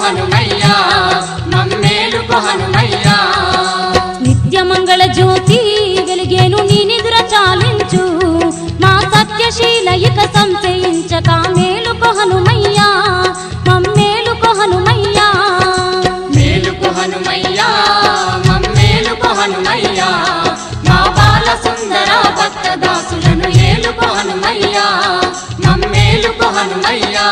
హనుమయ్యా మమ్మేలుకో హనుమయ్యా నిత్యమంగళ జ్యోతి వెలిగేను నీ నిదుర చాలించు మా సత్యశీల ఇక సంశయించక మేలుకో హనుమయ్యా మమ్మేలుకో హనుమయ్యా మేలుకో హనుమయ్యా మమ్మేలుకో హనుమయ్యా మా బాల సుందర భక్త దాసులను ఏలుకో హనుమయ్యా మమ్మేలుకో హనుమయ్యా